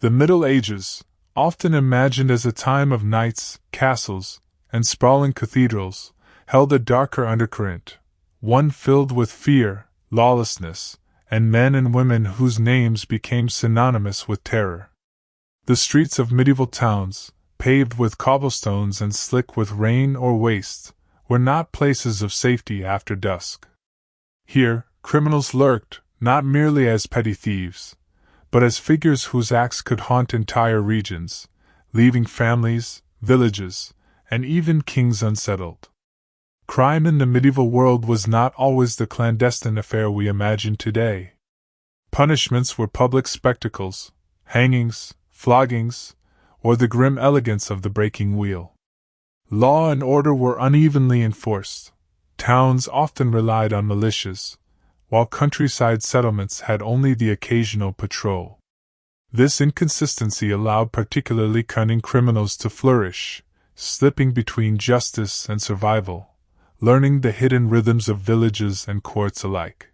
The Middle Ages, often imagined as a time of knights, castles, and sprawling cathedrals, held a darker undercurrent, one filled with fear, lawlessness, and men and women whose names became synonymous with terror. The streets of medieval towns, paved with cobblestones and slick with rain or waste, were not places of safety after dusk. Here, criminals lurked, not merely as petty thieves, but as figures whose acts could haunt entire regions, leaving families, villages, and even kings unsettled. Crime in the medieval world was not always the clandestine affair we imagine today. Punishments were public spectacles, hangings, floggings, or the grim elegance of the breaking wheel. Law and order were unevenly enforced. Towns often relied on militias, while countryside settlements had only the occasional patrol. This inconsistency allowed particularly cunning criminals to flourish, slipping between justice and survival, learning the hidden rhythms of villages and courts alike.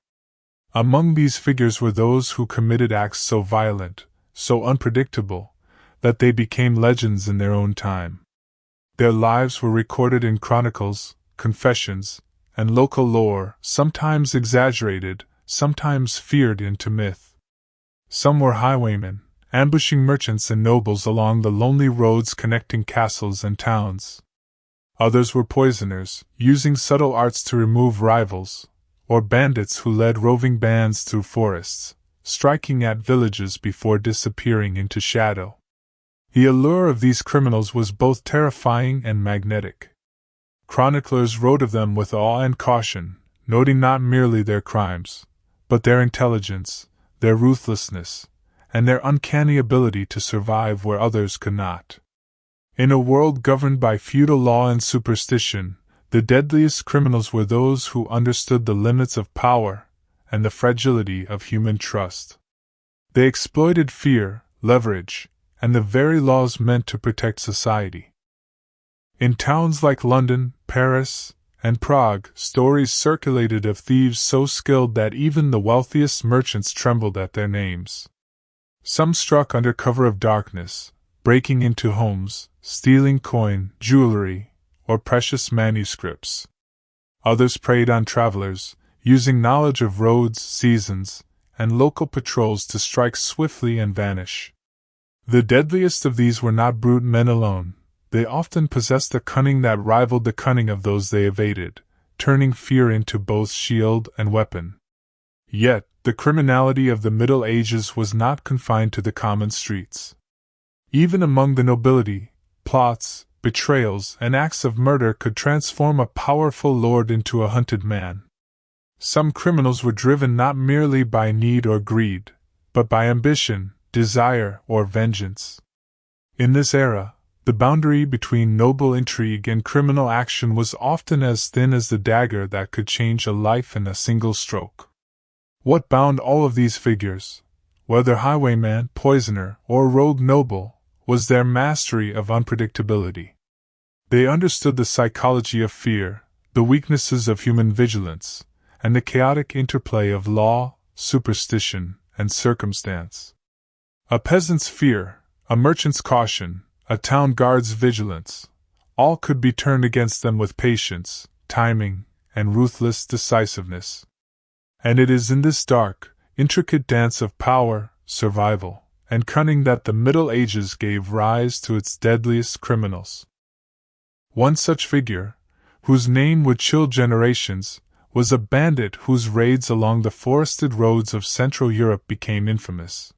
Among these figures were those who committed acts so violent, so unpredictable, that they became legends in their own time. Their lives were recorded in chronicles, confessions, and local lore, sometimes exaggerated, sometimes feared into myth. Some were highwaymen, ambushing merchants and nobles along the lonely roads connecting castles and towns. Others were poisoners, using subtle arts to remove rivals, or bandits who led roving bands through forests, striking at villages before disappearing into shadow. The allure of these criminals was both terrifying and magnetic. Chroniclers wrote of them with awe and caution, noting not merely their crimes, but their intelligence, their ruthlessness, and their uncanny ability to survive where others could not. In a world governed by feudal law and superstition, the deadliest criminals were those who understood the limits of power and the fragility of human trust. They exploited fear, leverage, and the very laws meant to protect society. In towns like London, Paris, and Prague, stories circulated of thieves so skilled that even the wealthiest merchants trembled at their names. Some struck under cover of darkness, breaking into homes, stealing coin, jewelry, or precious manuscripts. Others preyed on travelers, using knowledge of roads, seasons, and local patrols to strike swiftly and vanish. The deadliest of these were not brute men alone. They often possessed a cunning that rivaled the cunning of those they evaded, turning fear into both shield and weapon. Yet, the criminality of the Middle Ages was not confined to the common streets. Even among the nobility, plots, betrayals, and acts of murder could transform a powerful lord into a hunted man. Some criminals were driven not merely by need or greed, but by ambition, desire, or vengeance. In this era, the boundary between noble intrigue and criminal action was often as thin as the dagger that could change a life in a single stroke. What bound all of these figures, whether highwayman, poisoner, or rogue noble, was their mastery of unpredictability. They understood the psychology of fear, the weaknesses of human vigilance, and the chaotic interplay of law, superstition, and circumstance. A peasant's fear, a merchant's caution, a town guard's vigilance, all could be turned against them with patience, timing, and ruthless decisiveness. And it is in this dark, intricate dance of power, survival, and cunning that the Middle Ages gave rise to its deadliest criminals. One such figure, whose name would chill generations, was a bandit whose raids along the forested roads of Central Europe became infamous.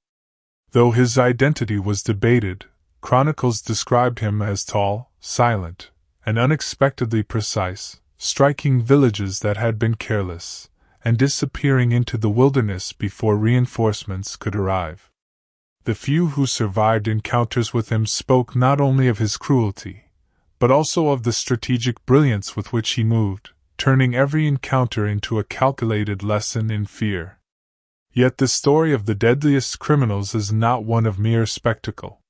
Though his identity was debated, chronicles described him as tall, silent, and unexpectedly precise, striking villages that had been careless, and disappearing into the wilderness before reinforcements could arrive. The few who survived encounters with him spoke not only of his cruelty, but also of the strategic brilliance with which he moved, turning every encounter into a calculated lesson in fear. Yet the story of the deadliest criminals is not one of mere spectacle.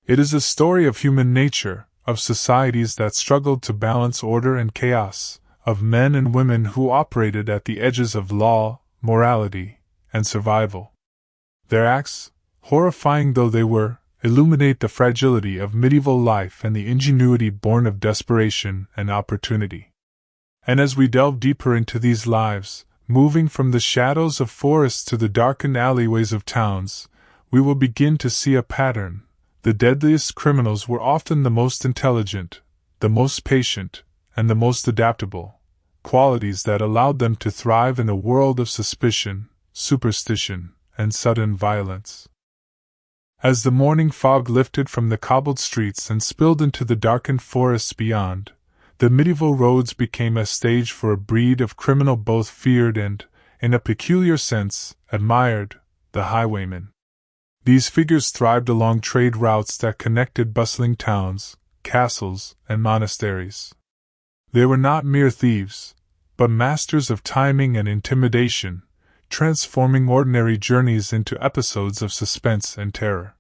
It is a story of human nature, of societies that struggled to balance order and chaos, of men and women who operated at the edges of law, morality, and survival. Their acts, horrifying though they were, illuminate the fragility of medieval life and the ingenuity born of desperation and opportunity. And as we delve deeper into these lives, moving from the shadows of forests to the darkened alleyways of towns, we will begin to see a pattern. The deadliest criminals were often the most intelligent, the most patient, and the most adaptable, qualities that allowed them to thrive in a world of suspicion, superstition, and sudden violence. As the morning fog lifted from the cobbled streets and spilled into the darkened forests beyond, the medieval roads became a stage for a breed of criminal both feared and, in a peculiar sense, admired, the highwaymen. These figures thrived along trade routes that connected bustling towns, castles, and monasteries. They were not mere thieves, but masters of timing and intimidation, transforming ordinary journeys into episodes of suspense and terror.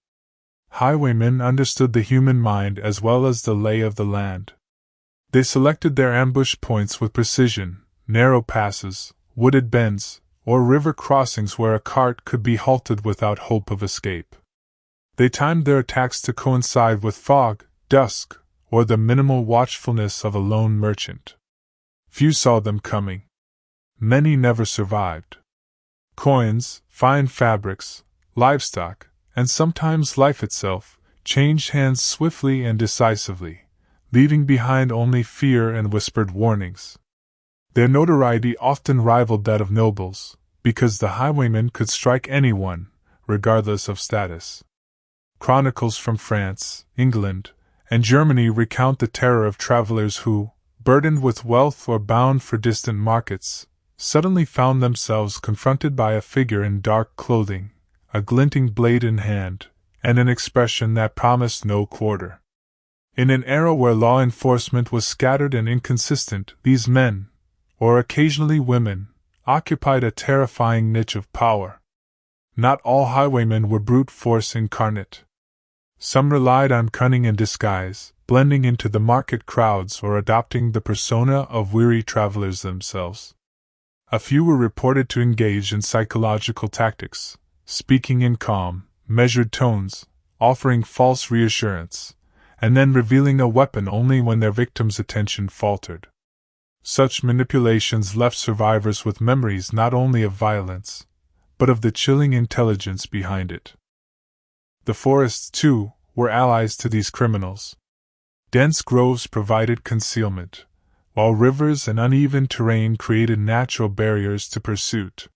Highwaymen understood the human mind as well as the lay of the land. They selected their ambush points with precision, narrow passes, wooded bends, or river crossings where a cart could be halted without hope of escape. They timed their attacks to coincide with fog, dusk, or the minimal watchfulness of a lone merchant. Few saw them coming. Many never survived. Coins, fine fabrics, livestock, and sometimes life itself, changed hands swiftly and decisively, leaving behind only fear and whispered warnings. Their notoriety often rivaled that of nobles, because the highwaymen could strike anyone, regardless of status. Chronicles from France, England, and Germany recount the terror of travelers who, burdened with wealth or bound for distant markets, suddenly found themselves confronted by a figure in dark clothing, a glinting blade in hand, and an expression that promised no quarter. In an era where law enforcement was scattered and inconsistent, these men, or occasionally women, occupied a terrifying niche of power. Not all highwaymen were brute force incarnate. Some relied on cunning and disguise, blending into the market crowds or adopting the persona of weary travelers themselves. A few were reported to engage in psychological tactics, speaking in calm, measured tones, offering false reassurance, and then revealing a weapon only when their victim's attention faltered. Such manipulations left survivors with memories not only of violence, but of the chilling intelligence behind it. The forests, too, were allies to these criminals. Dense groves provided concealment, while rivers and uneven terrain created natural barriers to pursuit.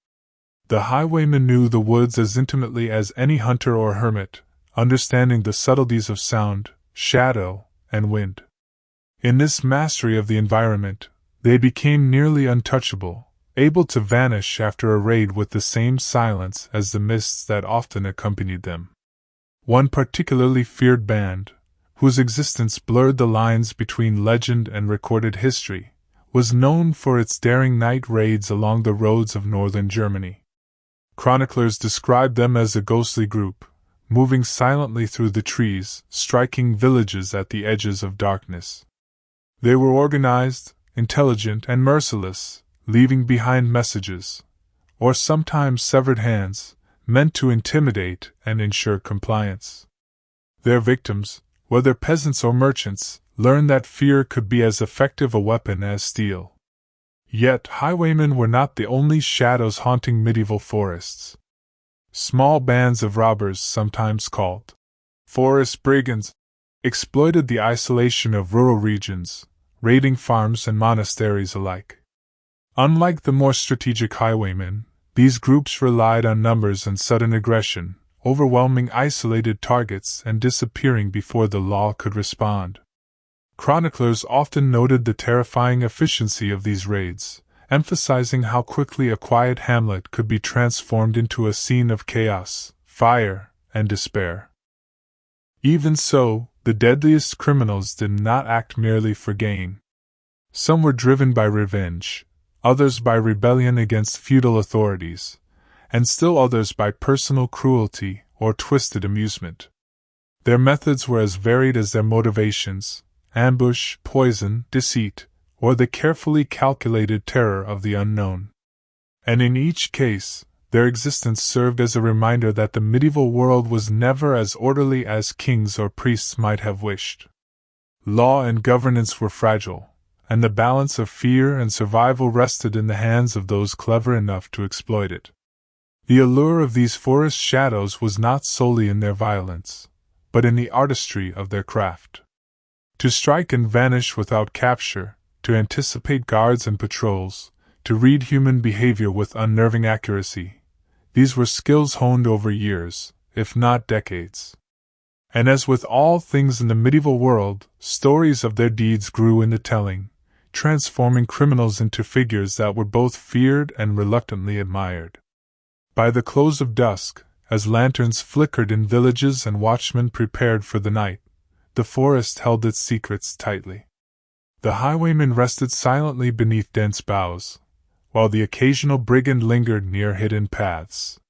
The highwayman knew the woods as intimately as any hunter or hermit, understanding the subtleties of sound, shadow, and wind. In this mastery of the environment, they became nearly untouchable, able to vanish after a raid with the same silence as the mists that often accompanied them. One particularly feared band, whose existence blurred the lines between legend and recorded history, was known for its daring night raids along the roads of northern Germany. Chroniclers described them as a ghostly group, moving silently through the trees, striking villages at the edges of darkness. They were organized, intelligent, and merciless, leaving behind messages, or sometimes severed hands, meant to intimidate and ensure compliance. Their victims, whether peasants or merchants, learned that fear could be as effective a weapon as steel. Yet highwaymen were not the only shadows haunting medieval forests. Small bands of robbers, sometimes called forest brigands, exploited the isolation of rural regions, raiding farms and monasteries alike. Unlike the more strategic highwaymen, these groups relied on numbers and sudden aggression, overwhelming isolated targets and disappearing before the law could respond. Chroniclers often noted the terrifying efficiency of these raids, emphasizing how quickly a quiet hamlet could be transformed into a scene of chaos, fire, and despair. Even so, the deadliest criminals did not act merely for gain. Some were driven by revenge, others by rebellion against feudal authorities, and still others by personal cruelty or twisted amusement. Their methods were as varied as their motivations: ambush, poison, deceit, or the carefully calculated terror of the unknown. And in each case, their existence served as a reminder that the medieval world was never as orderly as kings or priests might have wished. Law and governance were fragile, and the balance of fear and survival rested in the hands of those clever enough to exploit it. The allure of these forest shadows was not solely in their violence, but in the artistry of their craft. To strike and vanish without capture, to anticipate guards and patrols, to read human behavior with unnerving accuracy, these were skills honed over years, if not decades. And as with all things in the medieval world, stories of their deeds grew in the telling, transforming criminals into figures that were both feared and reluctantly admired. By the close of dusk, as lanterns flickered in villages and watchmen prepared for the night, the forest held its secrets tightly. The highwaymen rested silently beneath dense boughs, while the occasional brigand lingered near hidden paths.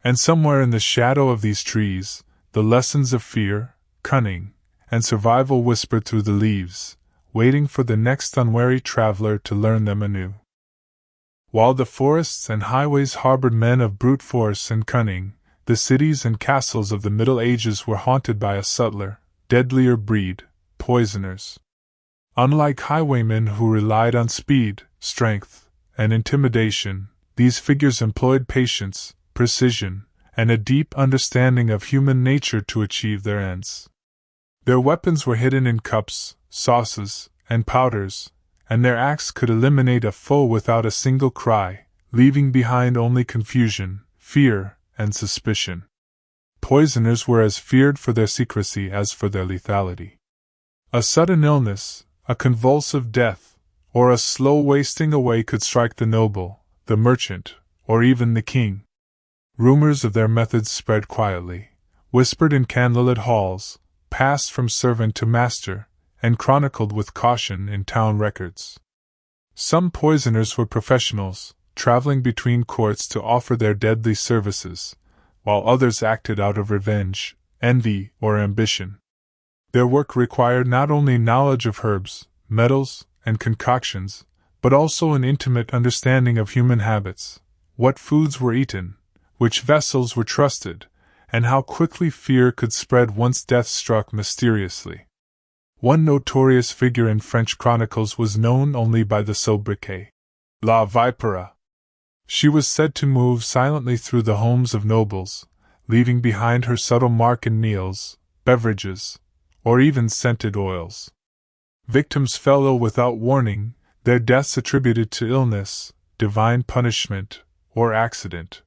And somewhere in the shadow of these trees, the lessons of fear, cunning, and survival whispered through the leaves, waiting for the next unwary traveler to learn them anew. While the forests and highways harbored men of brute force and cunning, the cities and castles of the Middle Ages were haunted by a subtler, deadlier breed, poisoners. Unlike highwaymen who relied on speed, strength, and intimidation, these figures employed patience, precision, and a deep understanding of human nature to achieve their ends. Their weapons were hidden in cups, sauces, and powders, and their axe could eliminate a foe without a single cry, leaving behind only confusion, fear, and suspicion. Poisoners were as feared for their secrecy as for their lethality. A sudden illness, a convulsive death, or a slow wasting away could strike the noble, the merchant, or even the king. Rumors of their methods spread quietly, whispered in candlelit halls, passed from servant to master, and chronicled with caution in town records. Some poisoners were professionals, traveling between courts to offer their deadly services, while others acted out of revenge, envy, or ambition. Their work required not only knowledge of herbs, metals, and concoctions, but also an intimate understanding of human habits, what foods were eaten, which vessels were trusted, and how quickly fear could spread once death struck mysteriously. One notorious figure in French chronicles was known only by the sobriquet, La Vipera. She was said to move silently through the homes of nobles, leaving behind her subtle mark in meals, beverages, or even scented oils. Victims fell ill without warning, their deaths attributed to illness, divine punishment, or accident.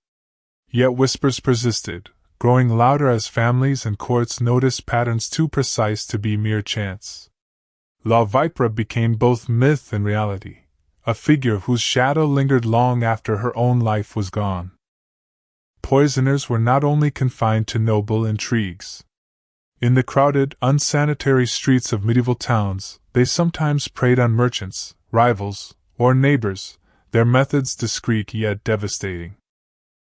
Yet whispers persisted, growing louder as families and courts noticed patterns too precise to be mere chance. La Vipera became both myth and reality, a figure whose shadow lingered long after her own life was gone. Poisoners were not only confined to noble intrigues. In the crowded, unsanitary streets of medieval towns, they sometimes preyed on merchants, rivals, or neighbors, their methods discreet yet devastating.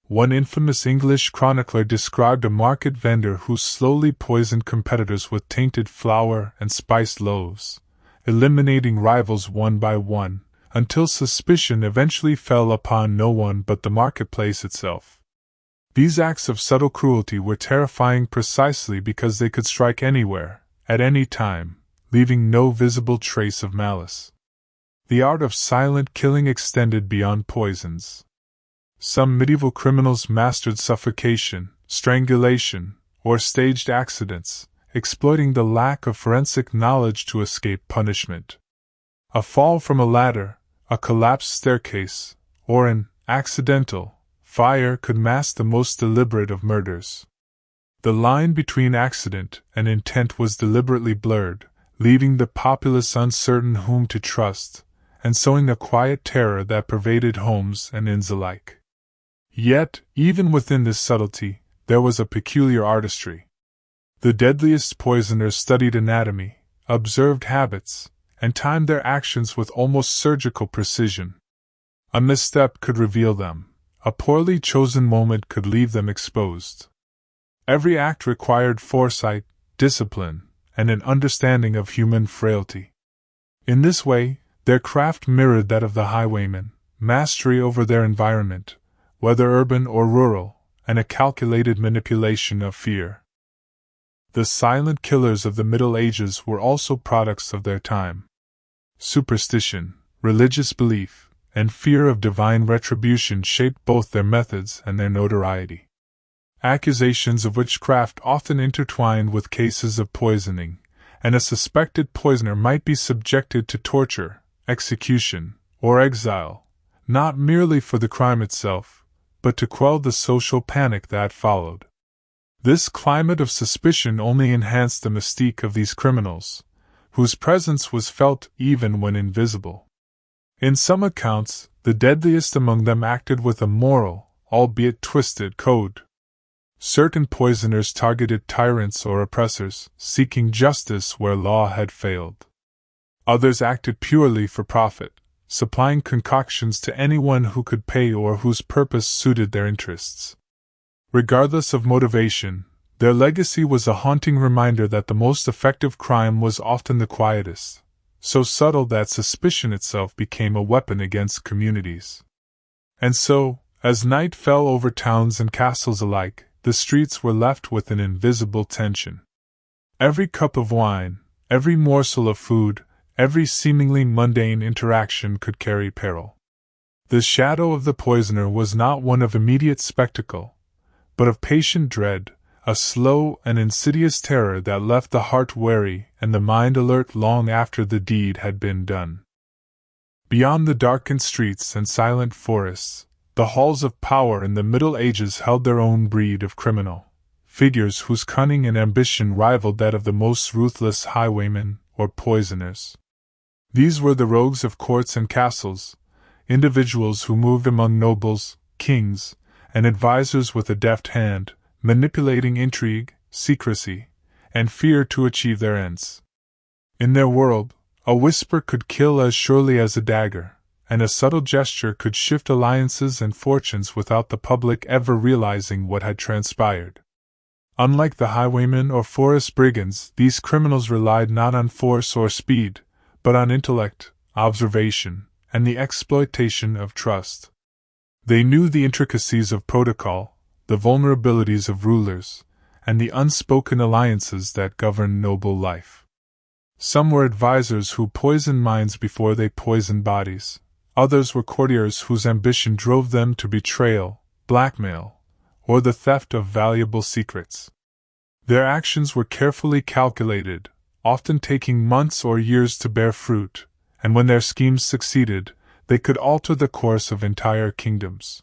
One infamous English chronicler described a market vendor who slowly poisoned competitors with tainted flour and spiced loaves, eliminating rivals one by one, until suspicion eventually fell upon no one but the marketplace itself. These acts of subtle cruelty were terrifying precisely because they could strike anywhere, at any time, leaving no visible trace of malice. The art of silent killing extended beyond poisons. Some medieval criminals mastered suffocation, strangulation, or staged accidents, exploiting the lack of forensic knowledge to escape punishment. A fall from a ladder, a collapsed staircase, or an accidental fire could mask the most deliberate of murders. The line between accident and intent was deliberately blurred, leaving the populace uncertain whom to trust, and sowing a quiet terror that pervaded homes and inns alike. Yet, even within this subtlety, there was a peculiar artistry. The deadliest poisoners studied anatomy, observed habits, and timed their actions with almost surgical precision. A misstep could reveal them, a poorly chosen moment could leave them exposed. Every act required foresight, discipline, and an understanding of human frailty. In this way, their craft mirrored that of the highwaymen, mastery over their environment, whether urban or rural, and a calculated manipulation of fear. The silent killers of the Middle Ages were also products of their time. Superstition, religious belief, and fear of divine retribution shaped both their methods and their notoriety. Accusations of witchcraft often intertwined with cases of poisoning, and a suspected poisoner might be subjected to torture, execution, or exile, not merely for the crime itself, but to quell the social panic that followed. This climate of suspicion only enhanced the mystique of these criminals, whose presence was felt even when invisible. In some accounts, the deadliest among them acted with a moral, albeit twisted, code. Certain poisoners targeted tyrants or oppressors, seeking justice where law had failed. Others acted purely for profit, supplying concoctions to anyone who could pay or whose purpose suited their interests. Regardless of motivation, their legacy was a haunting reminder that the most effective crime was often the quietest, so subtle that suspicion itself became a weapon against communities. And so, as night fell over towns and castles alike, the streets were left with an invisible tension. Every cup of wine, every morsel of food, every seemingly mundane interaction could carry peril. The shadow of the poisoner was not one of immediate spectacle, but of patient dread, a slow and insidious terror that left the heart wary and the mind alert long after the deed had been done. Beyond the darkened streets and silent forests, the halls of power in the Middle Ages held their own breed of criminal, figures whose cunning and ambition rivaled that of the most ruthless highwaymen or poisoners. These were the rogues of courts and castles, individuals who moved among nobles, kings, and advisors with a deft hand, manipulating intrigue, secrecy, and fear to achieve their ends. In their world, a whisper could kill as surely as a dagger, and a subtle gesture could shift alliances and fortunes without the public ever realizing what had transpired. Unlike the highwaymen or forest brigands, these criminals relied not on force or speed, but on intellect, observation, and the exploitation of trust. They knew the intricacies of protocol, the vulnerabilities of rulers, and the unspoken alliances that govern noble life. Some were advisors who poisoned minds before they poisoned bodies. Others were courtiers whose ambition drove them to betrayal, blackmail, or the theft of valuable secrets. Their actions were carefully calculated, often taking months or years to bear fruit, and when their schemes succeeded, they could alter the course of entire kingdoms.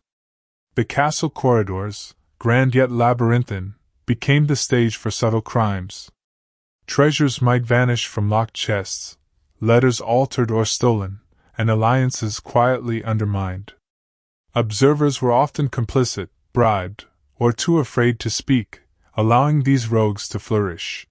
The castle corridors, grand yet labyrinthine, became the stage for subtle crimes. Treasures might vanish from locked chests, letters altered or stolen, and alliances quietly undermined. Observers were often complicit, bribed, or too afraid to speak, allowing these rogues to flourish.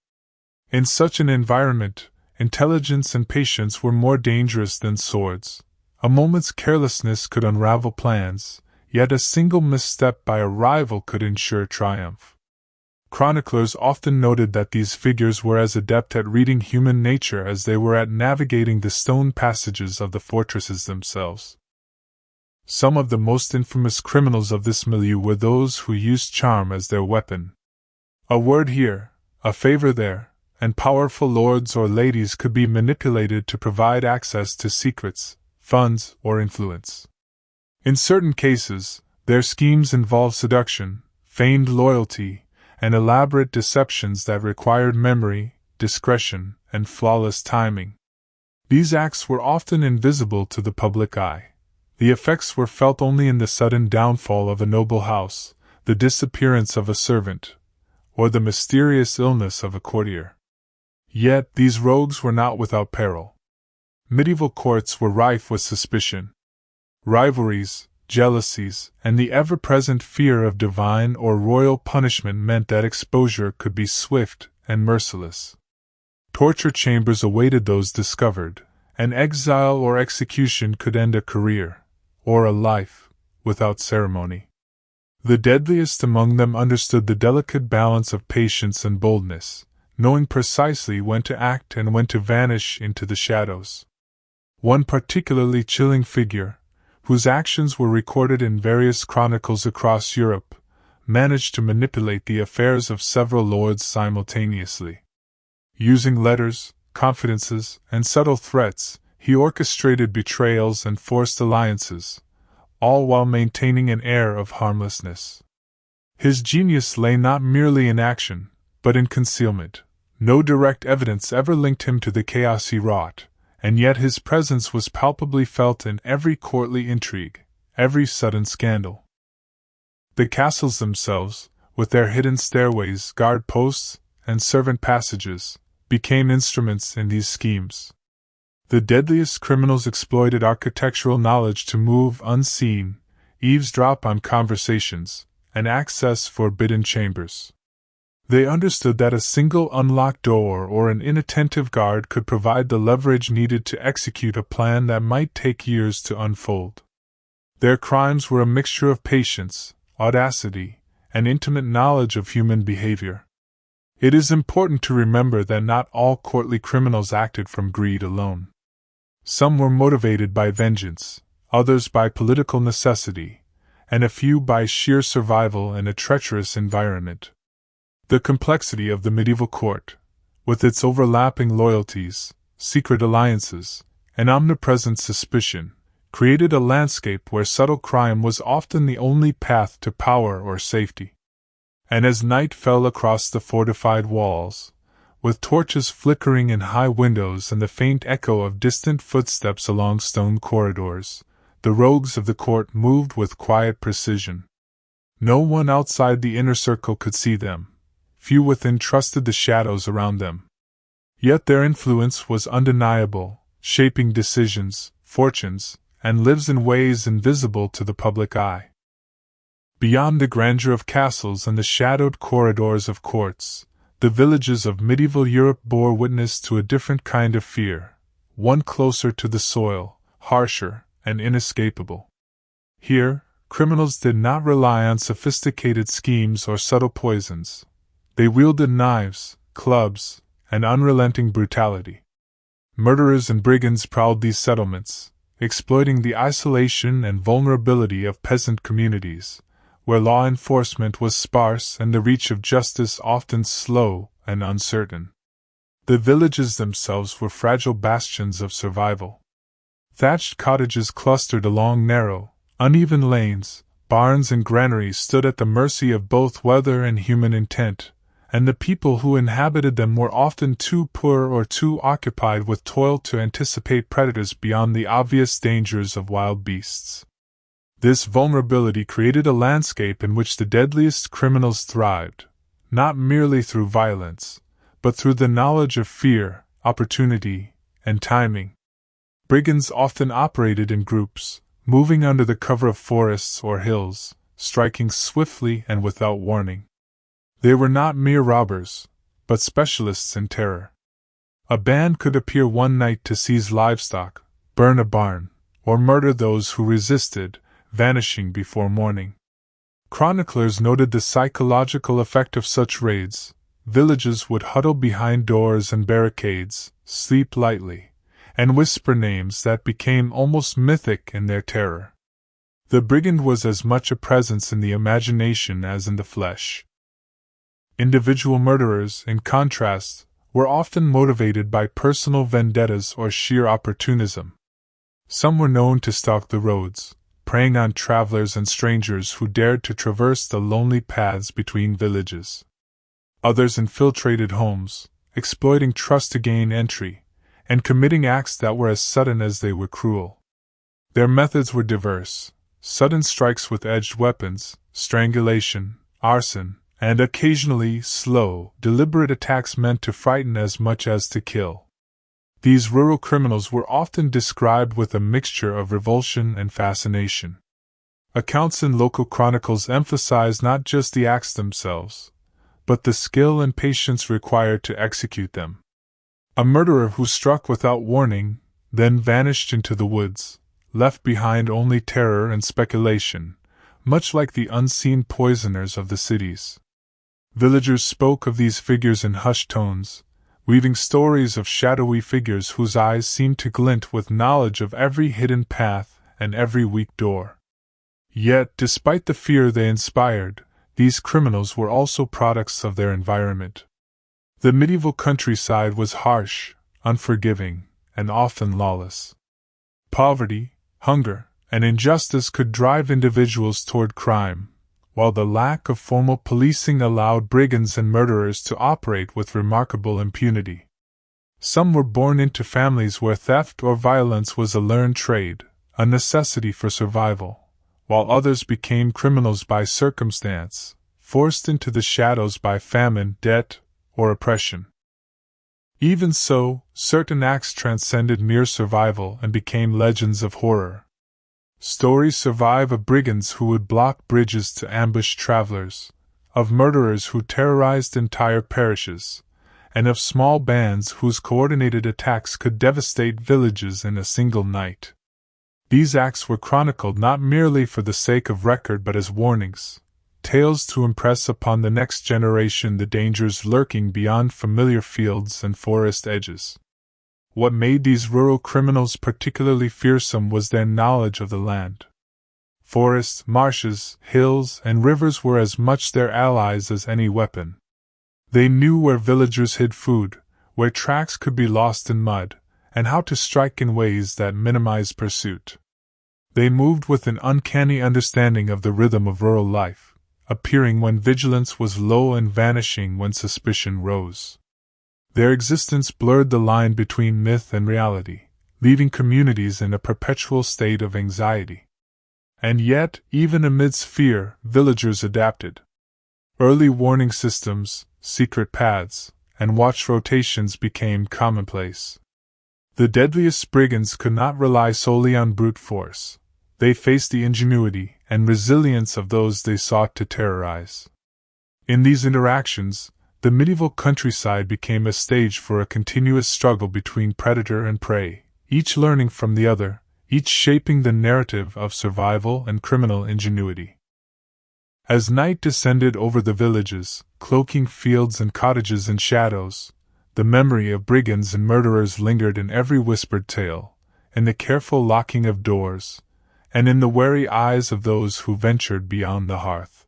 In such an environment, intelligence and patience were more dangerous than swords. A moment's carelessness could unravel plans, yet a single misstep by a rival could ensure triumph. Chroniclers often noted that these figures were as adept at reading human nature as they were at navigating the stone passages of the fortresses themselves. Some of the most infamous criminals of this milieu were those who used charm as their weapon. A word here, a favor there, and powerful lords or ladies could be manipulated to provide access to secrets, funds, or influence. In certain cases, their schemes involved seduction, feigned loyalty, and elaborate deceptions that required memory, discretion, and flawless timing. These acts were often invisible to the public eye. The effects were felt only in the sudden downfall of a noble house, the disappearance of a servant, or the mysterious illness of a courtier. Yet these rogues were not without peril. Medieval courts were rife with suspicion. Rivalries, jealousies, and the ever-present fear of divine or royal punishment meant that exposure could be swift and merciless. Torture chambers awaited those discovered, and exile or execution could end a career, or a life, without ceremony. The deadliest among them understood the delicate balance of patience and boldness, knowing precisely when to act and when to vanish into the shadows. One particularly chilling figure, whose actions were recorded in various chronicles across Europe, managed to manipulate the affairs of several lords simultaneously. Using letters, confidences, and subtle threats, he orchestrated betrayals and forced alliances, all while maintaining an air of harmlessness. His genius lay not merely in action, but in concealment. No direct evidence ever linked him to the chaos he wrought, and yet his presence was palpably felt in every courtly intrigue, every sudden scandal. The castles themselves, with their hidden stairways, guard posts, and servant passages, became instruments in these schemes. The deadliest criminals exploited architectural knowledge to move unseen, eavesdrop on conversations, and access forbidden chambers. They understood that a single unlocked door or an inattentive guard could provide the leverage needed to execute a plan that might take years to unfold. Their crimes were a mixture of patience, audacity, and intimate knowledge of human behavior. It is important to remember that not all courtly criminals acted from greed alone. Some were motivated by vengeance, others by political necessity, and a few by sheer survival in a treacherous environment. The complexity of the medieval court, with its overlapping loyalties, secret alliances, and omnipresent suspicion, created a landscape where subtle crime was often the only path to power or safety. And as night fell across the fortified walls, with torches flickering in high windows and the faint echo of distant footsteps along stone corridors, the rogues of the court moved with quiet precision. No one outside the inner circle could see them. Few within trusted the shadows around them. Yet their influence was undeniable, shaping decisions, fortunes, and lives in ways invisible to the public eye. Beyond the grandeur of castles and the shadowed corridors of courts, the villages of medieval Europe bore witness to a different kind of fear, one closer to the soil, harsher, and inescapable. Here, criminals did not rely on sophisticated schemes or subtle poisons. They wielded knives, clubs, and unrelenting brutality. Murderers and brigands prowled these settlements, exploiting the isolation and vulnerability of peasant communities, where law enforcement was sparse and the reach of justice often slow and uncertain. The villages themselves were fragile bastions of survival. Thatched cottages clustered along narrow, uneven lanes, barns and granaries stood at the mercy of both weather and human intent, and the people who inhabited them were often too poor or too occupied with toil to anticipate predators beyond the obvious dangers of wild beasts. This vulnerability created a landscape in which the deadliest criminals thrived, not merely through violence, but through the knowledge of fear, opportunity, and timing. Brigands often operated in groups, moving under the cover of forests or hills, striking swiftly and without warning. They were not mere robbers, but specialists in terror. A band could appear one night to seize livestock, burn a barn, or murder those who resisted, vanishing before morning. Chroniclers noted the psychological effect of such raids. Villages would huddle behind doors and barricades, sleep lightly, and whisper names that became almost mythic in their terror. The brigand was as much a presence in the imagination as in the flesh. Individual murderers, in contrast, were often motivated by personal vendettas or sheer opportunism. Some were known to stalk the roads, preying on travelers and strangers who dared to traverse the lonely paths between villages. Others infiltrated homes, exploiting trust to gain entry, and committing acts that were as sudden as they were cruel. Their methods were diverse: sudden strikes with edged weapons, strangulation, arson, and occasionally slow, deliberate attacks meant to frighten as much as to kill. These rural criminals were often described with a mixture of revulsion and fascination. Accounts in local chronicles emphasize not just the acts themselves, but the skill and patience required to execute them. A murderer who struck without warning, then vanished into the woods, left behind only terror and speculation, much like the unseen poisoners of the cities. Villagers spoke of these figures in hushed tones, weaving stories of shadowy figures whose eyes seemed to glint with knowledge of every hidden path and every weak door. Yet, despite the fear they inspired, these criminals were also products of their environment. The medieval countryside was harsh, unforgiving, and often lawless. Poverty, hunger, and injustice could drive individuals toward crime, while the lack of formal policing allowed brigands and murderers to operate with remarkable impunity. Some were born into families where theft or violence was a learned trade, a necessity for survival, while others became criminals by circumstance, forced into the shadows by famine, debt, or oppression. Even so, certain acts transcended mere survival and became legends of horror. Stories survive of brigands who would block bridges to ambush travelers, of murderers who terrorized entire parishes, and of small bands whose coordinated attacks could devastate villages in a single night. These acts were chronicled not merely for the sake of record but as warnings, tales to impress upon the next generation the dangers lurking beyond familiar fields and forest edges. What made these rural criminals particularly fearsome was their knowledge of the land. Forests, marshes, hills, and rivers were as much their allies as any weapon. They knew where villagers hid food, where tracks could be lost in mud, and how to strike in ways that minimized pursuit. They moved with an uncanny understanding of the rhythm of rural life, appearing when vigilance was low and vanishing when suspicion rose. Their existence blurred the line between myth and reality, leaving communities in a perpetual state of anxiety. And yet, even amidst fear, villagers adapted. Early warning systems, secret paths, and watch rotations became commonplace. The deadliest brigands could not rely solely on brute force. They faced the ingenuity and resilience of those they sought to terrorize. In these interactions, the medieval countryside became a stage for a continuous struggle between predator and prey, each learning from the other, each shaping the narrative of survival and criminal ingenuity. As night descended over the villages, cloaking fields and cottages in shadows, the memory of brigands and murderers lingered in every whispered tale, in the careful locking of doors, and in the wary eyes of those who ventured beyond the hearth.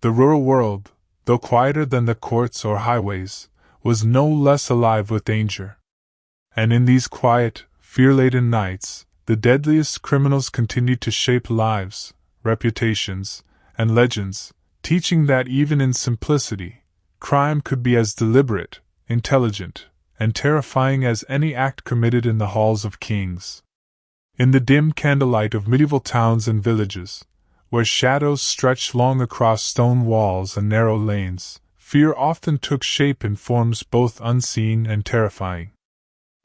The rural world, though quieter than the courts or highways, was no less alive with danger. And in these quiet, fear-laden nights, the deadliest criminals continued to shape lives, reputations, and legends, teaching that even in simplicity, crime could be as deliberate, intelligent, and terrifying as any act committed in the halls of kings. In the dim candlelight of medieval towns and villages, where shadows stretched long across stone walls and narrow lanes, fear often took shape in forms both unseen and terrifying.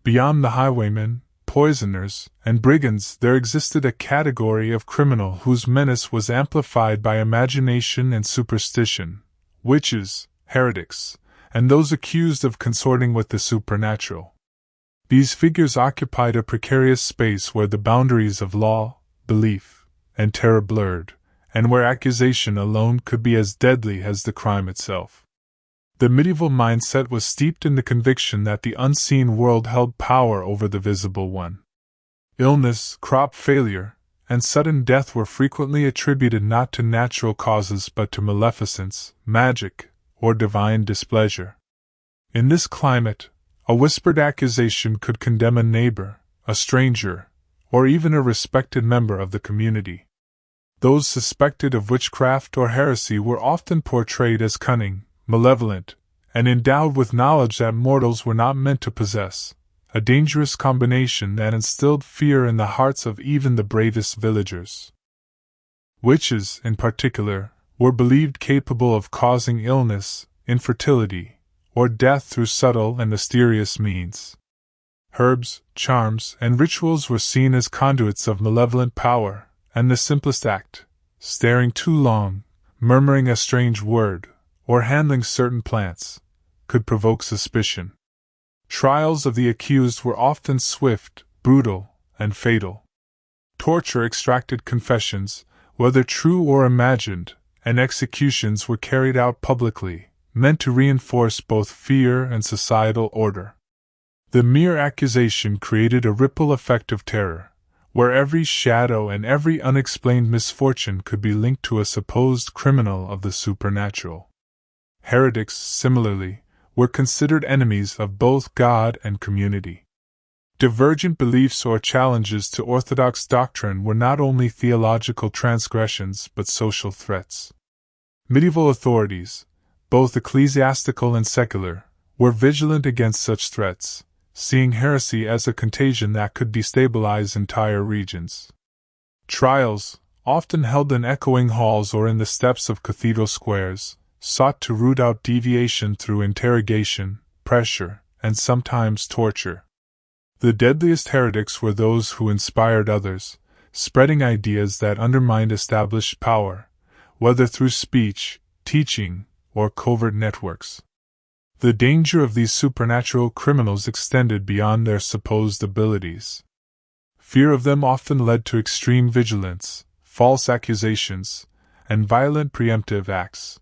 Beyond the highwaymen, poisoners, and brigands, there existed a category of criminal whose menace was amplified by imagination and superstition: witches, heretics, and those accused of consorting with the supernatural. These figures occupied a precarious space where the boundaries of law, belief, and terror blurred, and where accusation alone could be as deadly as the crime itself. The medieval mindset was steeped in the conviction that the unseen world held power over the visible one. Illness, crop failure, and sudden death were frequently attributed not to natural causes but to maleficence, magic, or divine displeasure. In this climate, a whispered accusation could condemn a neighbor, a stranger, or even a respected member of the community. Those suspected of witchcraft or heresy were often portrayed as cunning, malevolent, and endowed with knowledge that mortals were not meant to possess, a dangerous combination that instilled fear in the hearts of even the bravest villagers. Witches, in particular, were believed capable of causing illness, infertility, or death through subtle and mysterious means. Herbs, charms, and rituals were seen as conduits of malevolent power, and the simplest act, staring too long, murmuring a strange word, or handling certain plants, could provoke suspicion. Trials of the accused were often swift, brutal, and fatal. Torture extracted confessions, whether true or imagined, and executions were carried out publicly, meant to reinforce both fear and societal order. The mere accusation created a ripple effect of terror, where every shadow and every unexplained misfortune could be linked to a supposed criminal of the supernatural. Heretics, similarly, were considered enemies of both God and community. Divergent beliefs or challenges to orthodox doctrine were not only theological transgressions but social threats. Medieval authorities, both ecclesiastical and secular, were vigilant against such threats, seeing heresy as a contagion that could destabilize entire regions. Trials, often held in echoing halls or in the steps of cathedral squares, sought to root out deviation through interrogation, pressure, and sometimes torture. The deadliest heretics were those who inspired others, spreading ideas that undermined established power, whether through speech, teaching, or covert networks. The danger of these supernatural criminals extended beyond their supposed abilities. Fear of them often led to extreme vigilance, false accusations, and violent preemptive acts.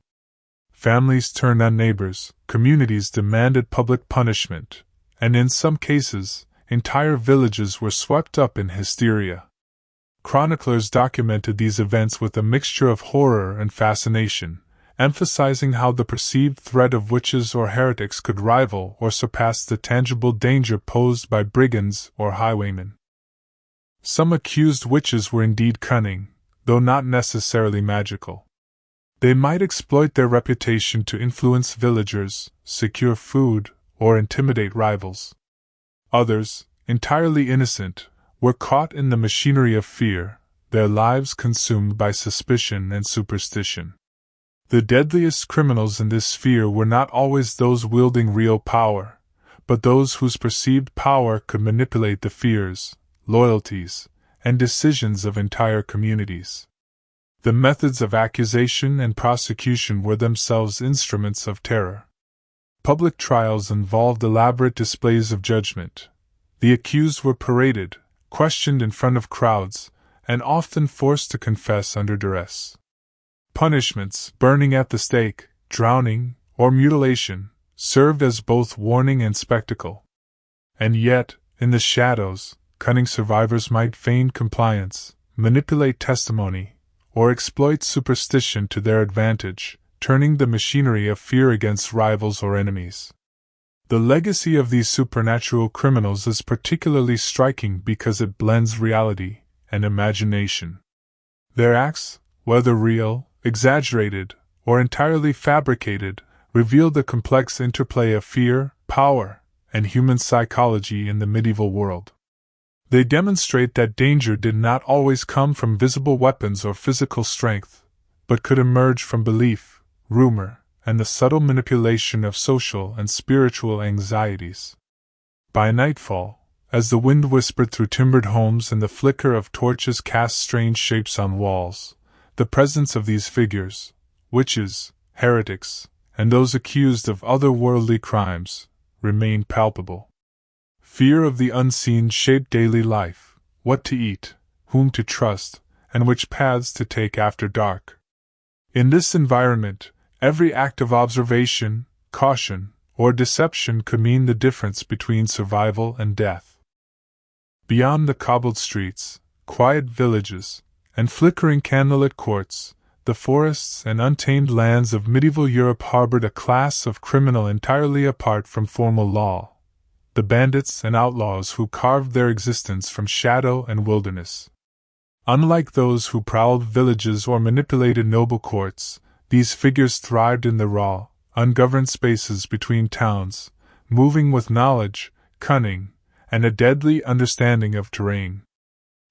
Families turned on neighbors, communities demanded public punishment, and in some cases, entire villages were swept up in hysteria. Chroniclers documented these events with a mixture of horror and fascination, emphasizing how the perceived threat of witches or heretics could rival or surpass the tangible danger posed by brigands or highwaymen. Some accused witches were indeed cunning, though not necessarily magical. They might exploit their reputation to influence villagers, secure food, or intimidate rivals. Others, entirely innocent, were caught in the machinery of fear, their lives consumed by suspicion and superstition. The deadliest criminals in this sphere were not always those wielding real power, but those whose perceived power could manipulate the fears, loyalties, and decisions of entire communities. The methods of accusation and prosecution were themselves instruments of terror. Public trials involved elaborate displays of judgment. The accused were paraded, questioned in front of crowds, and often forced to confess under duress. Punishments, burning at the stake, drowning, or mutilation, served as both warning and spectacle. And yet, in the shadows, cunning survivors might feign compliance, manipulate testimony, or exploit superstition to their advantage, turning the machinery of fear against rivals or enemies. The legacy of these supernatural criminals is particularly striking because it blends reality and imagination. Their acts, whether real, exaggerated, or entirely fabricated, reveal the complex interplay of fear, power, and human psychology in the medieval world. They demonstrate that danger did not always come from visible weapons or physical strength, but could emerge from belief, rumor, and the subtle manipulation of social and spiritual anxieties. By nightfall, as the wind whispered through timbered homes and the flicker of torches cast strange shapes on walls, the presence of these figures, witches, heretics, and those accused of otherworldly crimes, remained palpable. Fear of the unseen shaped daily life, what to eat, whom to trust, and which paths to take after dark. In this environment, every act of observation, caution, or deception could mean the difference between survival and death. Beyond the cobbled streets, quiet villages, and flickering candlelit courts, the forests and untamed lands of medieval Europe harbored a class of criminal entirely apart from formal law. The bandits and outlaws who carved their existence from shadow and wilderness. Unlike those who prowled villages or manipulated noble courts, these figures thrived in the raw, ungoverned spaces between towns, moving with knowledge, cunning, and a deadly understanding of terrain.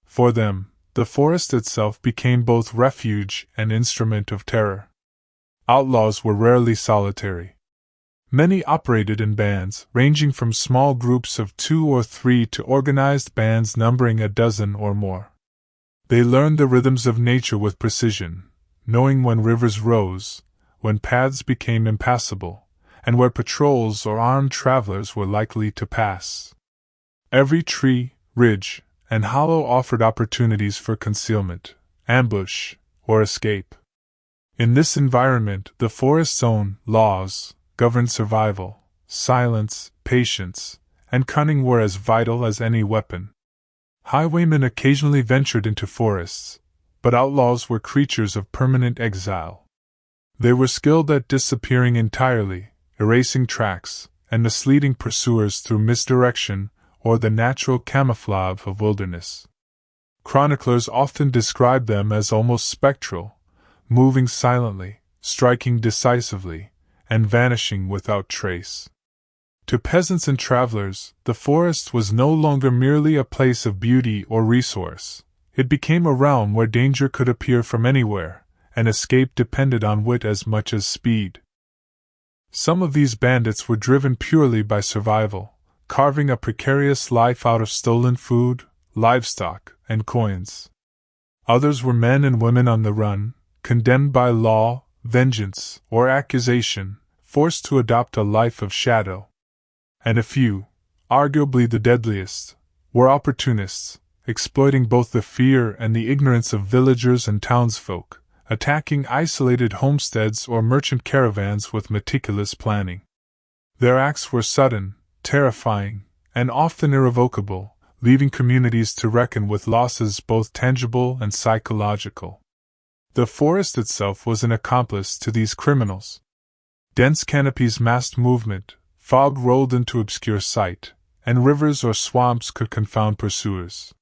For them, the forest itself became both refuge and instrument of terror. Outlaws were rarely solitary. Many operated in bands, ranging from small groups of 2 or 3 to organized bands numbering a dozen or more. They learned the rhythms of nature with precision, knowing when rivers rose, when paths became impassable, and where patrols or armed travelers were likely to pass. Every tree, ridge, and hollow offered opportunities for concealment, ambush, or escape. In this environment, the forest's own laws governed survival. Silence, patience, and cunning were as vital as any weapon. Highwaymen occasionally ventured into forests, but outlaws were creatures of permanent exile. They were skilled at disappearing entirely, erasing tracks, and misleading pursuers through misdirection or the natural camouflage of wilderness. Chroniclers often describe them as almost spectral, moving silently, striking decisively, and vanishing without trace. To peasants and travelers, the forest was no longer merely a place of beauty or resource. It became a realm where danger could appear from anywhere, and escape depended on wit as much as speed. Some of these bandits were driven purely by survival, carving a precarious life out of stolen food, livestock, and coins. Others were men and women on the run, condemned by law, vengeance, or accusation, forced to adopt a life of shadow. And a few, arguably the deadliest, were opportunists, exploiting both the fear and the ignorance of villagers and townsfolk, attacking isolated homesteads or merchant caravans with meticulous planning. Their acts were sudden, terrifying, and often irrevocable, leaving communities to reckon with losses both tangible and psychological. The forest itself was an accomplice to these criminals. Dense canopies masked movement, fog rolled into obscure sight, and rivers or swamps could confound pursuers.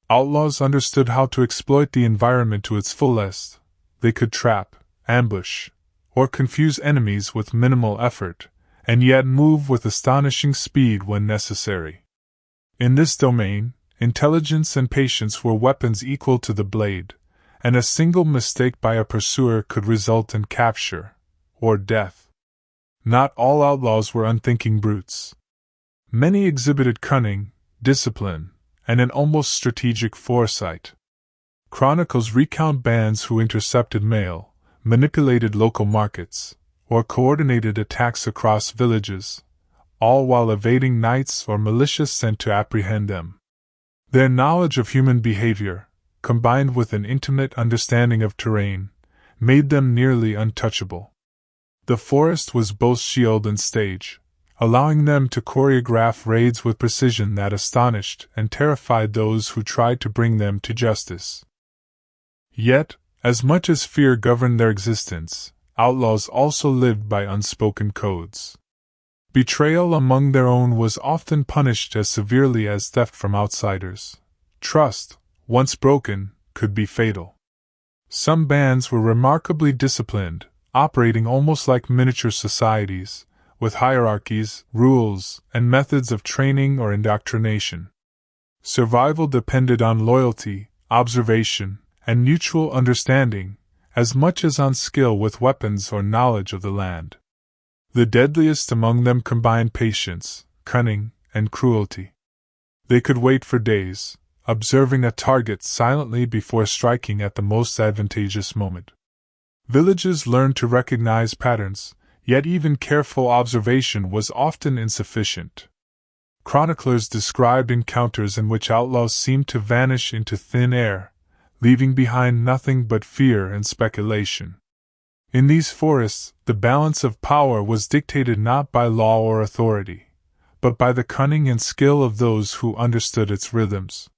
Outlaws understood how to exploit the environment to its fullest. They could trap, ambush, or confuse enemies with minimal effort, and yet move with astonishing speed when necessary. In this domain, intelligence and patience were weapons equal to the blade, and a single mistake by a pursuer could result in capture, or death. Not all outlaws were unthinking brutes. Many exhibited cunning, discipline, and an almost strategic foresight. Chronicles recount bands who intercepted mail, manipulated local markets, or coordinated attacks across villages, all while evading knights or militias sent to apprehend them. Their knowledge of human behavior, combined with an intimate understanding of terrain, made them nearly untouchable. The forest was both shield and stage, allowing them to choreograph raids with precision that astonished and terrified those who tried to bring them to justice. Yet, as much as fear governed their existence, outlaws also lived by unspoken codes. Betrayal among their own was often punished as severely as theft from outsiders. Trust, once broken, could be fatal. Some bands were remarkably disciplined, operating almost like miniature societies, with hierarchies, rules, and methods of training or indoctrination. Survival depended on loyalty, observation, and mutual understanding, as much as on skill with weapons or knowledge of the land. The deadliest among them combined patience, cunning, and cruelty. They could wait for days, observing a target silently before striking at the most advantageous moment. Villages learned to recognize patterns, yet even careful observation was often insufficient. Chroniclers described encounters in which outlaws seemed to vanish into thin air, leaving behind nothing but fear and speculation. In these forests, the balance of power was dictated not by law or authority, but by the cunning and skill of those who understood its rhythms.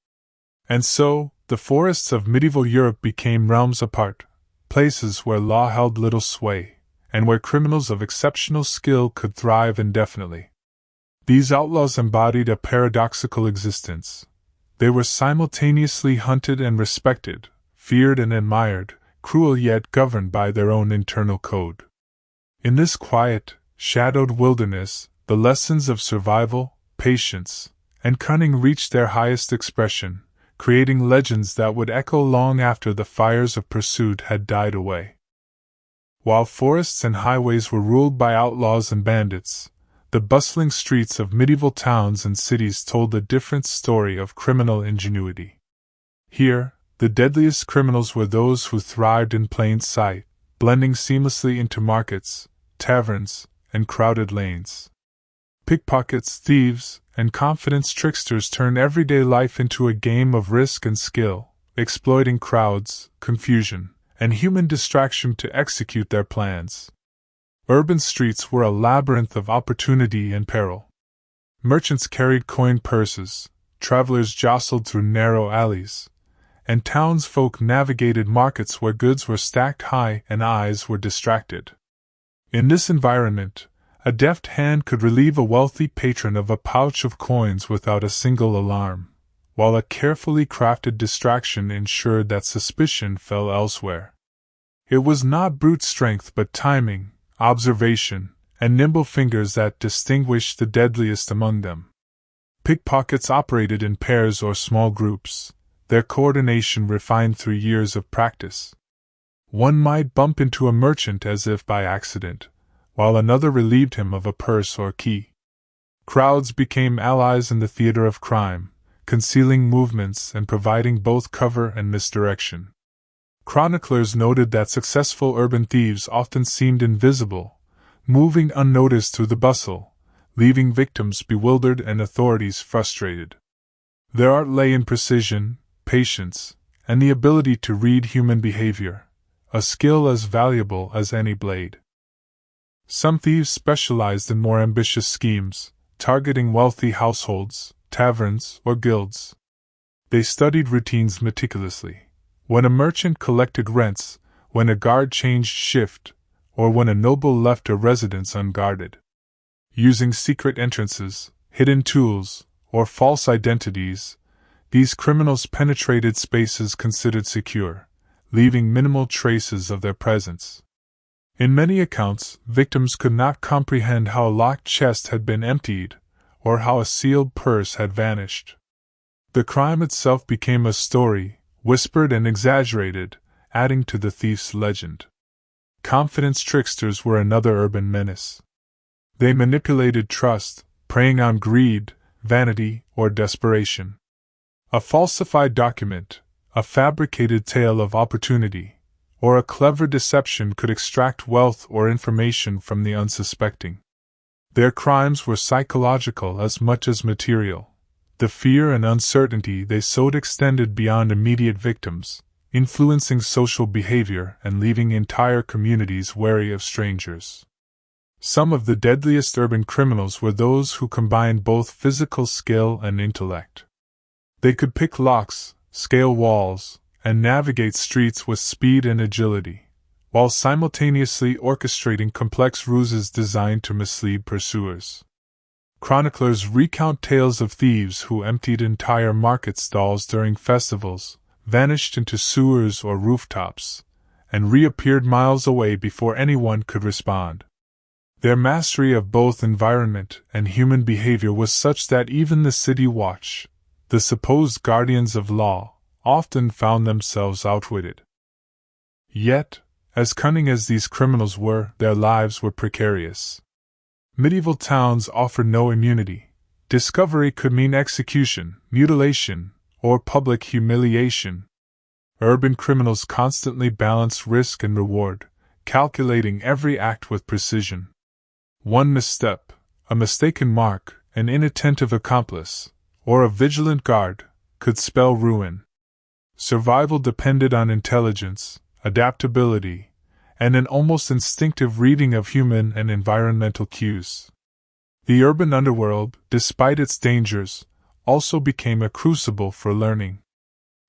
And so, the forests of medieval Europe became realms apart, places where law held little sway, and where criminals of exceptional skill could thrive indefinitely. These outlaws embodied a paradoxical existence. They were simultaneously hunted and respected, feared and admired, cruel yet governed by their own internal code. In this quiet, shadowed wilderness, the lessons of survival, patience, and cunning reached their highest expression, creating legends that would echo long after the fires of pursuit had died away. While forests and highways were ruled by outlaws and bandits, the bustling streets of medieval towns and cities told a different story of criminal ingenuity. Here, the deadliest criminals were those who thrived in plain sight, blending seamlessly into markets, taverns, and crowded lanes. Pickpockets, thieves, and confidence tricksters turned everyday life into a game of risk and skill, exploiting crowds, confusion, and human distraction to execute their plans. Urban streets were a labyrinth of opportunity and peril. Merchants carried coin purses, travelers jostled through narrow alleys, and townsfolk navigated markets where goods were stacked high and eyes were distracted. In this environment, a deft hand could relieve a wealthy patron of a pouch of coins without a single alarm, while a carefully crafted distraction ensured that suspicion fell elsewhere. It was not brute strength but timing, observation, and nimble fingers that distinguished the deadliest among them. Pickpockets operated in pairs or small groups, their coordination refined through years of practice. One might bump into a merchant as if by accident, while another relieved him of a purse or key. Crowds became allies in the theater of crime, concealing movements and providing both cover and misdirection. Chroniclers noted that successful urban thieves often seemed invisible, moving unnoticed through the bustle, leaving victims bewildered and authorities frustrated. Their art lay in precision, patience, and the ability to read human behavior, a skill as valuable as any blade. Some thieves specialized in more ambitious schemes, targeting wealthy households, taverns, or guilds. They studied routines meticulously. When a merchant collected rents, when a guard changed shift, or when a noble left a residence unguarded. Using secret entrances, hidden tools, or false identities, these criminals penetrated spaces considered secure, leaving minimal traces of their presence. In many accounts, victims could not comprehend how a locked chest had been emptied, or how a sealed purse had vanished. The crime itself became a story, whispered and exaggerated, adding to the thief's legend. Confidence tricksters were another urban menace. They manipulated trust, preying on greed, vanity, or desperation. A falsified document, a fabricated tale of opportunity, or a clever deception could extract wealth or information from the unsuspecting. Their crimes were psychological as much as material. The fear and uncertainty they sowed extended beyond immediate victims, influencing social behavior and leaving entire communities wary of strangers. Some of the deadliest urban criminals were those who combined both physical skill and intellect. They could pick locks, scale walls, and navigate streets with speed and agility, while simultaneously orchestrating complex ruses designed to mislead pursuers. Chroniclers recount tales of thieves who emptied entire market stalls during festivals, vanished into sewers or rooftops, and reappeared miles away before anyone could respond. Their mastery of both environment and human behavior was such that even the city watch, the supposed guardians of law, often found themselves outwitted. Yet, as cunning as these criminals were, their lives were precarious. Medieval towns offered no immunity. Discovery could mean execution, mutilation, or public humiliation. Urban criminals constantly balanced risk and reward, calculating every act with precision. One misstep, a mistaken mark, an inattentive accomplice, or a vigilant guard, could spell ruin. Survival depended on intelligence, adaptability, and an almost instinctive reading of human and environmental cues. The urban underworld, despite its dangers, also became a crucible for learning.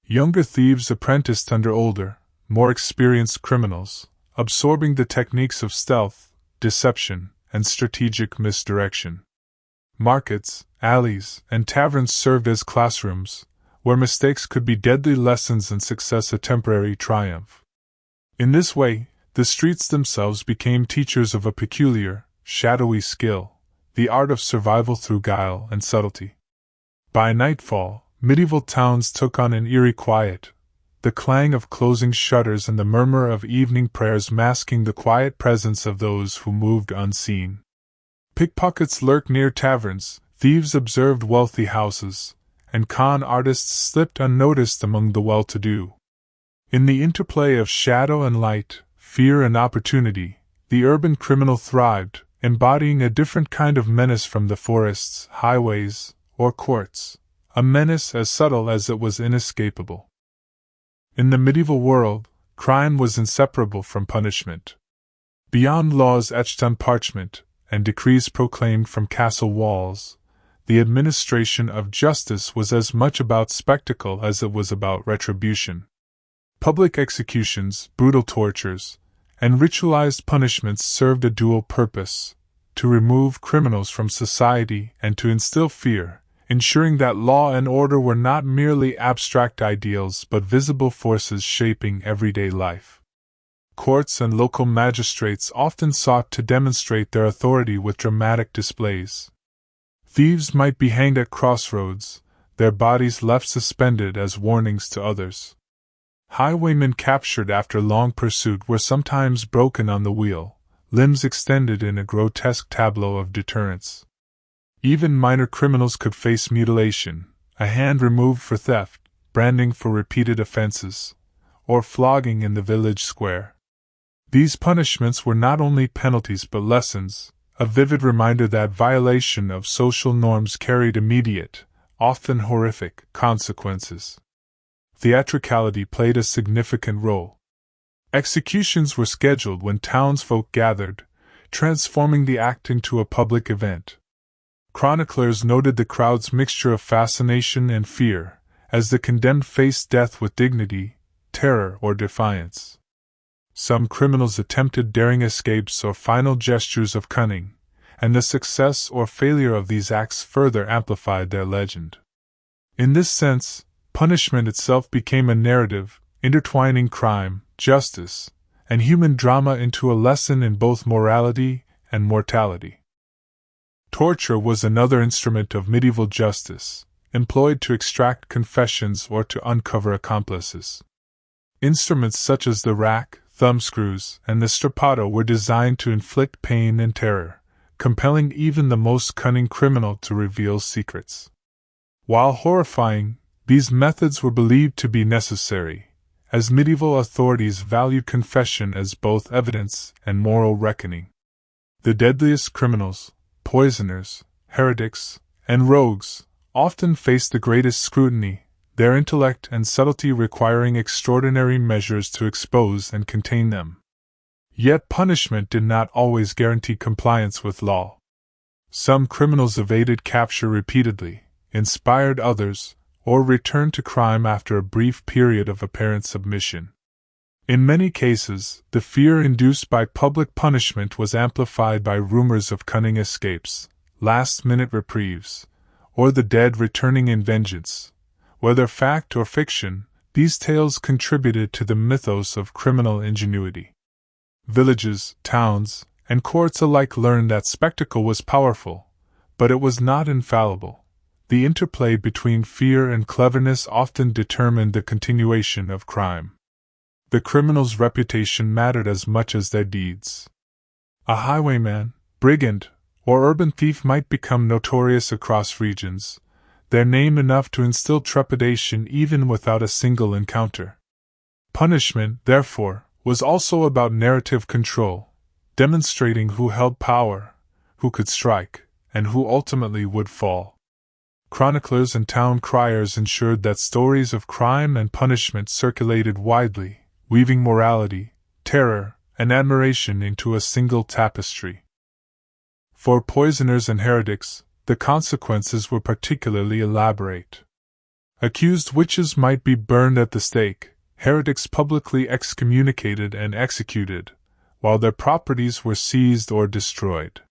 Younger thieves apprenticed under older, more experienced criminals, absorbing the techniques of stealth, deception, and strategic misdirection. Markets, alleys, and taverns served as classrooms, where mistakes could be deadly lessons and success a temporary triumph. In this way, the streets themselves became teachers of a peculiar, shadowy skill, the art of survival through guile and subtlety. By nightfall, medieval towns took on an eerie quiet, the clang of closing shutters and the murmur of evening prayers masking the quiet presence of those who moved unseen. Pickpockets lurked near taverns, thieves observed wealthy houses, and con artists slipped unnoticed among the well-to-do. In the interplay of shadow and light, fear and opportunity, the urban criminal thrived, embodying a different kind of menace from the forests, highways, or courts, a menace as subtle as it was inescapable. In the medieval world, crime was inseparable from punishment. Beyond laws etched on parchment, and decrees proclaimed from castle walls, the administration of justice was as much about spectacle as it was about retribution. Public executions, brutal tortures, and ritualized punishments served a dual purpose: to remove criminals from society and to instill fear, ensuring that law and order were not merely abstract ideals but visible forces shaping everyday life. Courts and local magistrates often sought to demonstrate their authority with dramatic displays. Thieves might be hanged at crossroads, their bodies left suspended as warnings to others. Highwaymen captured after long pursuit were sometimes broken on the wheel, limbs extended in a grotesque tableau of deterrence. Even minor criminals could face mutilation, a hand removed for theft, branding for repeated offenses, or flogging in the village square. These punishments were not only penalties but lessons, a vivid reminder that violation of social norms carried immediate, often horrific, consequences. Theatricality played a significant role. Executions were scheduled when townsfolk gathered, transforming the act into a public event. Chroniclers noted the crowd's mixture of fascination and fear, as the condemned faced death with dignity, terror, or defiance. Some criminals attempted daring escapes or final gestures of cunning, and the success or failure of these acts further amplified their legend. In this sense, punishment itself became a narrative, intertwining crime, justice, and human drama into a lesson in both morality and mortality. Torture was another instrument of medieval justice, employed to extract confessions or to uncover accomplices. Instruments such as the rack, thumbscrews, and the strappato were designed to inflict pain and terror, compelling even the most cunning criminal to reveal secrets. While horrifying, these methods were believed to be necessary, as medieval authorities valued confession as both evidence and moral reckoning. The deadliest criminals, poisoners, heretics, and rogues, often faced the greatest scrutiny, their intellect and subtlety requiring extraordinary measures to expose and contain them. Yet punishment did not always guarantee compliance with law. Some criminals evaded capture repeatedly, inspired others, or returned to crime after a brief period of apparent submission. In many cases, the fear induced by public punishment was amplified by rumors of cunning escapes, last-minute reprieves, or the dead returning in vengeance. Whether fact or fiction, these tales contributed to the mythos of criminal ingenuity. Villages, towns, and courts alike learned that spectacle was powerful, but it was not infallible. The interplay between fear and cleverness often determined the continuation of crime. The criminal's reputation mattered as much as their deeds. A highwayman, brigand, or urban thief might become notorious across regions, their name enough to instill trepidation even without a single encounter. Punishment, therefore, was also about narrative control, demonstrating who held power, who could strike, and who ultimately would fall. Chroniclers and town criers ensured that stories of crime and punishment circulated widely, weaving morality, terror, and admiration into a single tapestry. For poisoners and heretics, the consequences were particularly elaborate. Accused witches might be burned at the stake, heretics publicly excommunicated and executed, while their properties were seized or destroyed.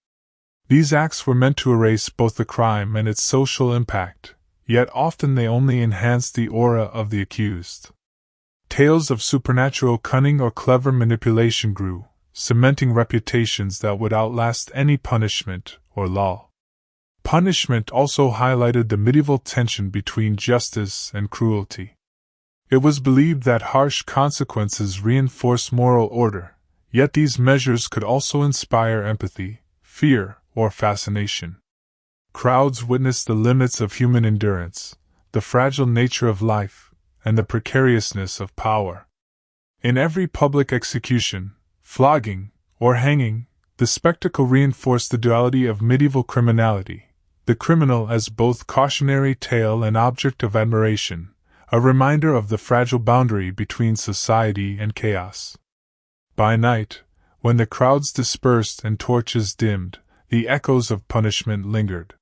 These acts were meant to erase both the crime and its social impact, yet often they only enhanced the aura of the accused. Tales of supernatural cunning or clever manipulation grew, cementing reputations that would outlast any punishment or law. Punishment also highlighted the medieval tension between justice and cruelty. It was believed that harsh consequences reinforced moral order, yet these measures could also inspire empathy, fear, or fascination. Crowds witnessed the limits of human endurance, the fragile nature of life, and the precariousness of power. In every public execution, flogging, or hanging, the spectacle reinforced the duality of medieval criminality, the criminal as both cautionary tale and object of admiration, a reminder of the fragile boundary between society and chaos. By night, when the crowds dispersed and torches dimmed, the echoes of punishment lingered.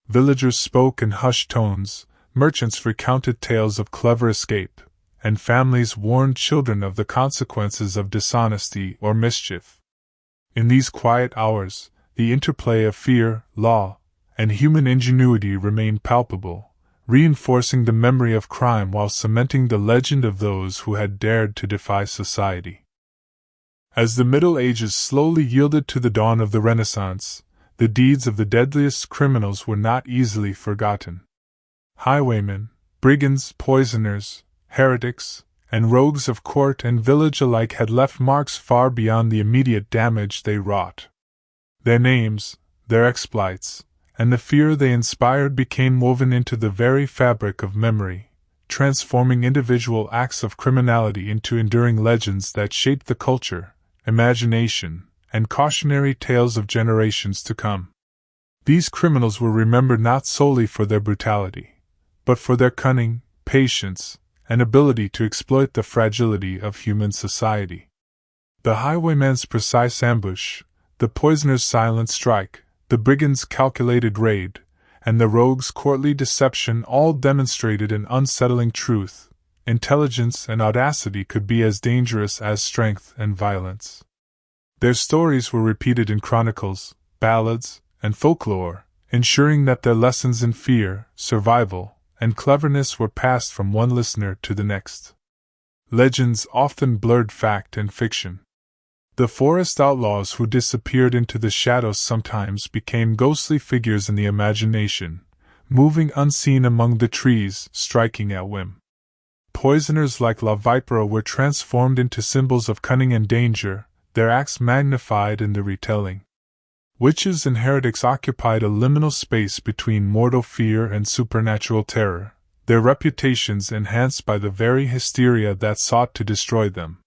villagers spoke in hushed tones, merchants recounted tales of clever escape, and families warned children of the consequences of dishonesty or mischief. In these quiet hours, the interplay of fear, law, and human ingenuity remained palpable, reinforcing the memory of crime while cementing the legend of those who had dared to defy society. As the Middle Ages slowly yielded to the dawn of the Renaissance, the deeds of the deadliest criminals were not easily forgotten. Highwaymen, brigands, poisoners, heretics, and rogues of court and village alike had left marks far beyond the immediate damage they wrought. Their names, their exploits, and the fear they inspired became woven into the very fabric of memory, transforming individual acts of criminality into enduring legends that shaped the culture, imagination, and cautionary tales of generations to come. These criminals were remembered not solely for their brutality, but for their cunning, patience, and ability to exploit the fragility of human society. The highwayman's precise ambush, the poisoner's silent strike, the brigand's calculated raid, and the rogue's courtly deception all demonstrated an unsettling truth: intelligence and audacity could be as dangerous as strength and violence. Their stories were repeated in chronicles, ballads, and folklore, ensuring that their lessons in fear, survival, and cleverness were passed from one listener to the next. Legends often blurred fact and fiction. The forest outlaws who disappeared into the shadows sometimes became ghostly figures in the imagination, moving unseen among the trees, striking at whim. Poisoners like La Vipera were transformed into symbols of cunning and danger, their acts magnified in the retelling. Witches and heretics occupied a liminal space between mortal fear and supernatural terror, their reputations enhanced by the very hysteria that sought to destroy them.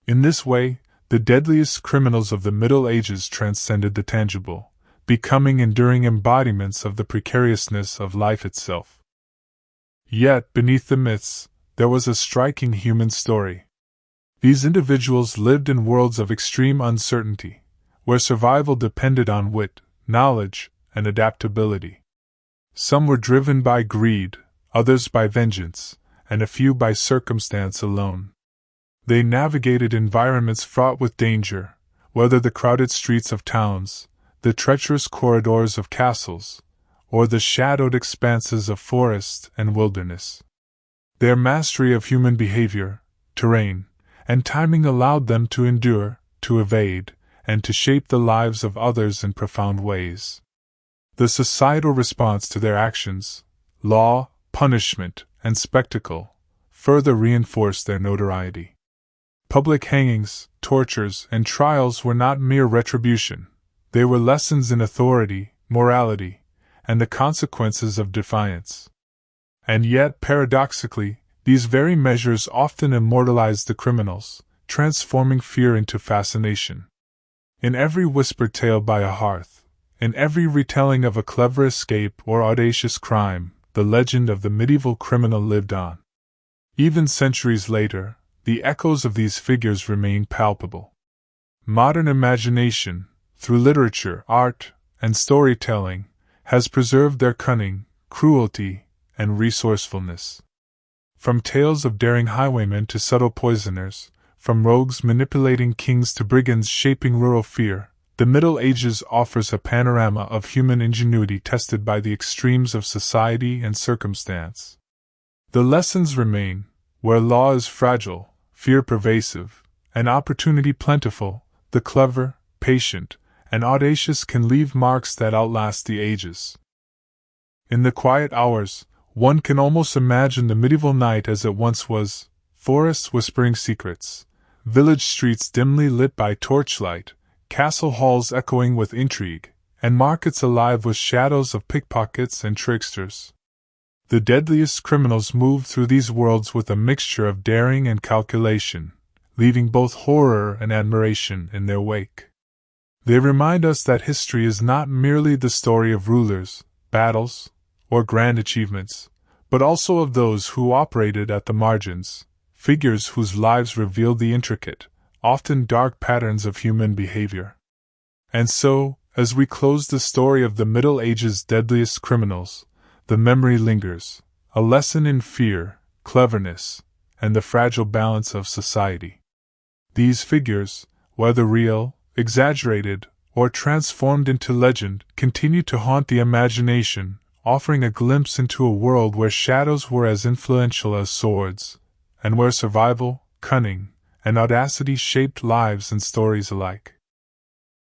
In this way, the deadliest criminals of the Middle Ages transcended the tangible, becoming enduring embodiments of the precariousness of life itself. Yet, beneath the myths, there was a striking human story. These individuals lived in worlds of extreme uncertainty, where survival depended on wit, knowledge, and adaptability. Some were driven by greed, others by vengeance, and a few by circumstance alone. They navigated environments fraught with danger, whether the crowded streets of towns, the treacherous corridors of castles, or the shadowed expanses of forest and wilderness. Their mastery of human behavior, terrain, and timing allowed them to endure, to evade, and to shape the lives of others in profound ways. The societal response to their actions, law, punishment, and spectacle, further reinforced their notoriety. Public hangings, tortures, and trials were not mere retribution. They were lessons in authority, morality, and the consequences of defiance. And yet, paradoxically, these very measures often immortalized the criminals, transforming fear into fascination. In every whispered tale by a hearth, in every retelling of a clever escape or audacious crime, the legend of the medieval criminal lived on. Even centuries later, the echoes of these figures remain palpable. Modern imagination, through literature, art, and storytelling, has preserved their cunning, cruelty, and resourcefulness. From tales of daring highwaymen to subtle poisoners, from rogues manipulating kings to brigands shaping rural fear, the Middle Ages offers a panorama of human ingenuity tested by the extremes of society and circumstance. The lessons remain: where law is fragile, fear pervasive, and opportunity plentiful, the clever, patient, and audacious can leave marks that outlast the ages. In the quiet hours, one can almost imagine the medieval night as it once was: forests whispering secrets, village streets dimly lit by torchlight, castle halls echoing with intrigue, and markets alive with shadows of pickpockets and tricksters. The deadliest criminals moved through these worlds with a mixture of daring and calculation, leaving both horror and admiration in their wake. They remind us that history is not merely the story of rulers, battles, or grand achievements, but also of those who operated at the margins, figures whose lives revealed the intricate, often dark patterns of human behavior. And so, as we close the story of the Middle Ages' deadliest criminals, the memory lingers, a lesson in fear, cleverness, and the fragile balance of society. These figures, whether real, exaggerated, or transformed into legend, continue to haunt the imagination, offering a glimpse into a world where shadows were as influential as swords, and where survival, cunning, and audacity shaped lives and stories alike.